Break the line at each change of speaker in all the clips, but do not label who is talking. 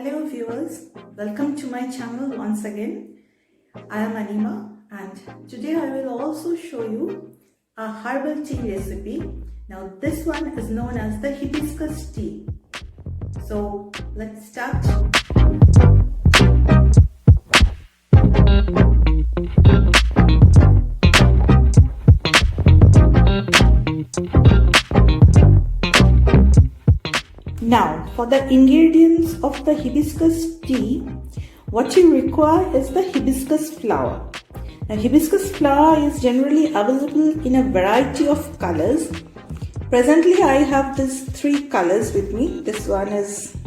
Hello viewers, welcome to my channel once again. I am Anima and today I will also show you a herbal tea recipe. Now this one is known as the hibiscus tea. So let's start. Now, for the ingredients of the hibiscus tea, what you require is the hibiscus flower. Now, hibiscus flower is generally available in a variety of colors. Presently, I have these three colors with me. This one is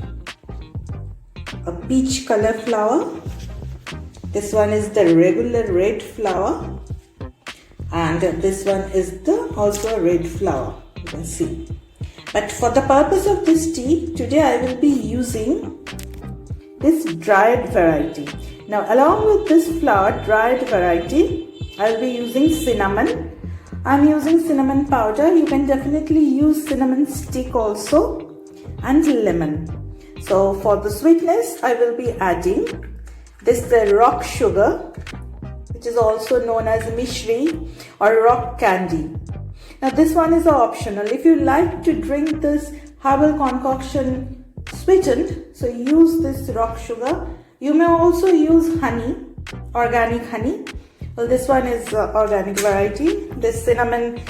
a peach color flower. This one is the regular red flower. And this one is also a red flower, you can see. But for the purpose of this tea, today I will be using this dried variety. Now along with this flower dried variety, I will be using cinnamon. I am using cinnamon powder. You can definitely use cinnamon stick also, and lemon. So for the sweetness, I will be adding this rock sugar, which is also known as mishri or rock candy. Now this one is optional. If you like to drink this herbal concoction sweetened, so use this rock sugar. You may also use honey, organic honey. Well, this one is organic variety. This cinnamon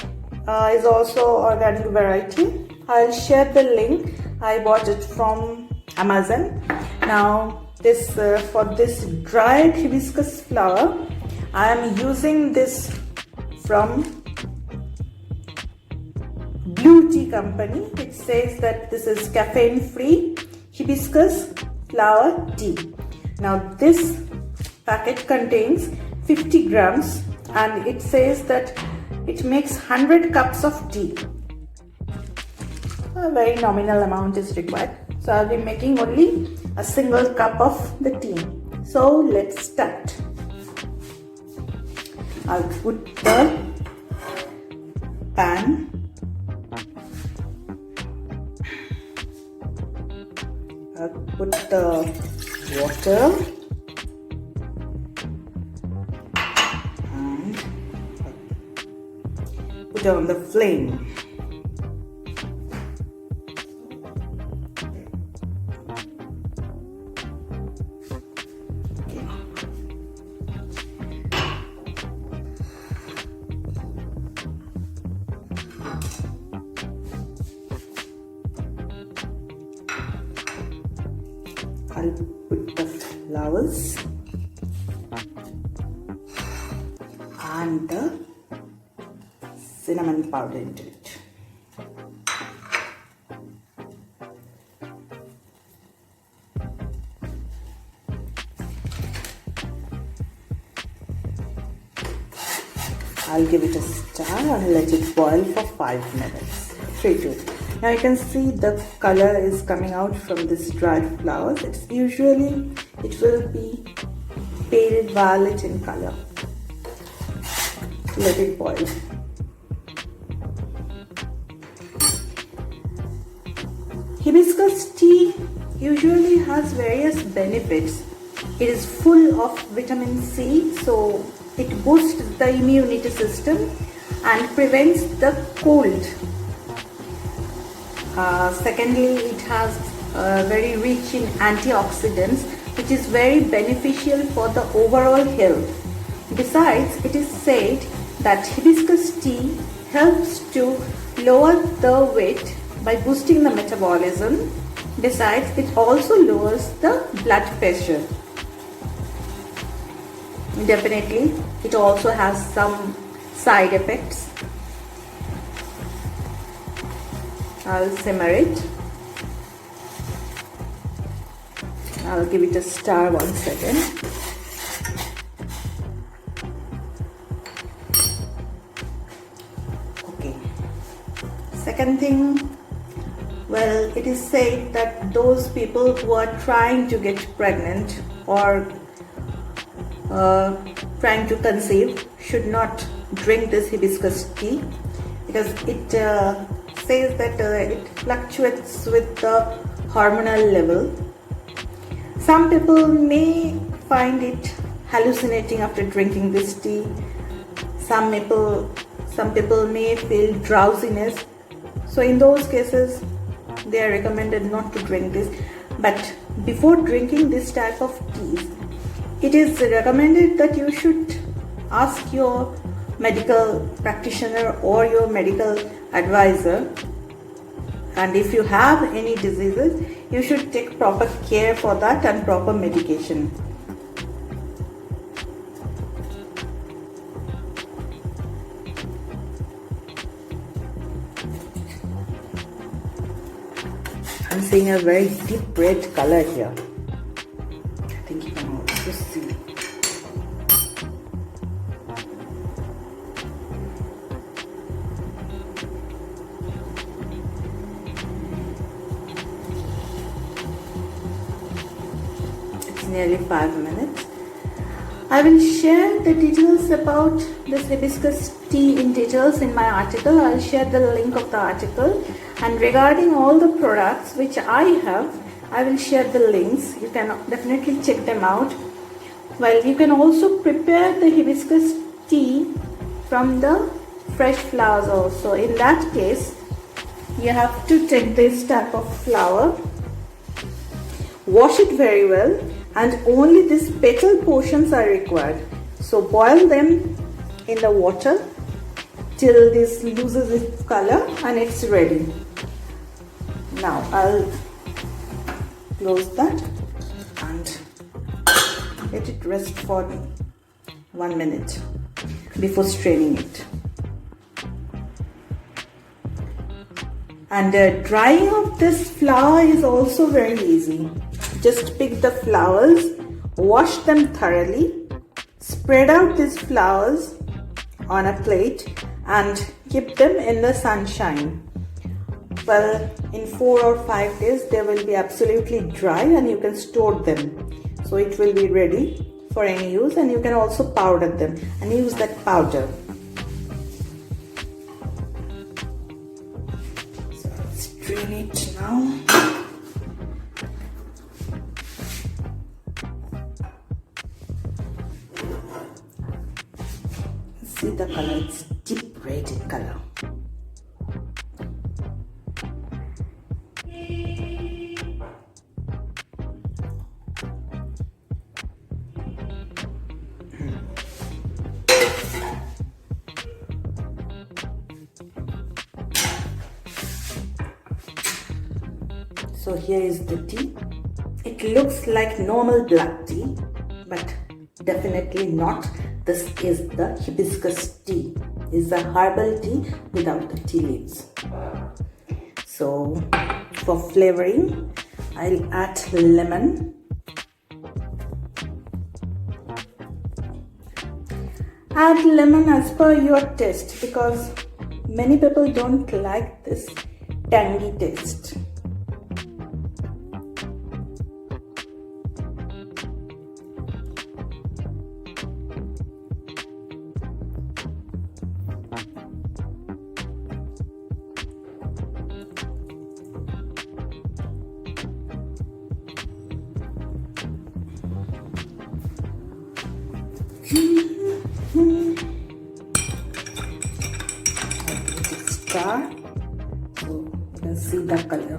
is also organic variety. I'll share the link. I bought it from Amazon. Now this for this dried hibiscus flower, I am using this from Blue Tea Company, which says that this is caffeine free hibiscus flower tea. Now this packet contains 50 grams and it says that it makes 100 cups of tea. A very nominal amount is required. So I'll be making only a single cup of the tea. So let's start. I'll put the pan. I'll put the water and put it on the flame. I'll put the flowers and the cinnamon powder into it. I'll give it a stir and let it boil for 5 minutes. 3-2. Now you can see the color is coming out from this dried flowers. It will be pale violet in color. Let it boil. Hibiscus tea usually has various benefits. It is full of vitamin C, so it boosts the immunity system and prevents the cold. Secondly, it has very rich in antioxidants, which is very beneficial for the overall health. Besides, it is said that hibiscus tea helps to lower the weight by boosting the metabolism. Besides, it also lowers the blood pressure. Definitely, it also has some side effects. I'll simmer it. I'll give it a stir once again. Okay. Second thing, well, it is said that those people who are trying to get pregnant or trying to conceive should not drink this hibiscus tea because it says that it fluctuates with the hormonal level some people may find it hallucinating after drinking this tea. Some people may feel drowsiness. So in those cases, they are recommended not to drink this. But before drinking this type of teas, it is recommended that you should ask your medical practitioner or your medical advisor, and if you have any diseases, you should take proper care for that and proper medication. I'm seeing a very deep red color here. I think you can also see. It's nearly 5 minutes. I will share the details about this hibiscus tea in details in my article. I'll share the link of the article. And regarding all the products which I have, I will share the links. You can definitely check them out. Well, you can also prepare the hibiscus tea from the fresh flowers also. In that case, you have to take this type of flower, wash it very well, and only these petal portions are required. So boil them in the water till this loses its color and it's ready. Now I'll close that and let it rest for 1 minute before straining it. And drying of this flower is also very easy. Just pick the flowers, wash them thoroughly, spread out these flowers on a plate and keep them in the sunshine. Well, in 4 or 5 days they will be absolutely dry and you can store them. So it will be ready for any use, and you can also powder them and use that powder. So I'll strain it now. See the color, it's deep red in color. So here is the tea. It looks like normal black tea, but definitely not. This is the hibiscus tea. It's a herbal tea without the tea leaves. So for flavoring, I'll add lemon. Add lemon as per your taste, because many people don't like this tangy taste. Star, so you can see the color.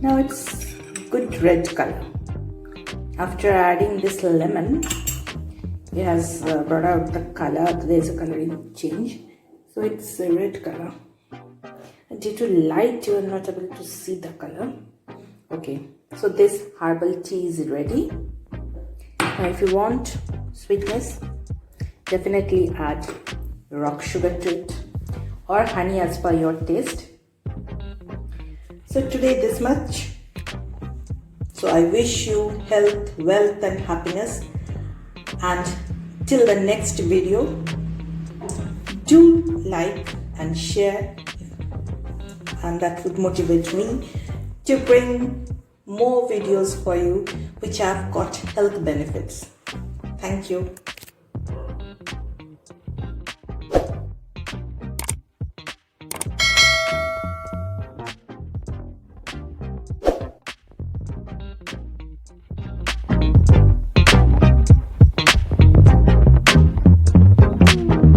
Now it's good red color. After adding this lemon, it has brought out the color. There is a coloring change, so it's a red color. Due to light, you are not able to see the color. Okay, so this herbal tea is ready. Now if you want sweetness, definitely add rock sugar to it or honey as per your taste. So today this much. So I wish you health, wealth and happiness, and till the next video, do like and share, and that would motivate me to bring more videos for you which have got health benefits. Thank you.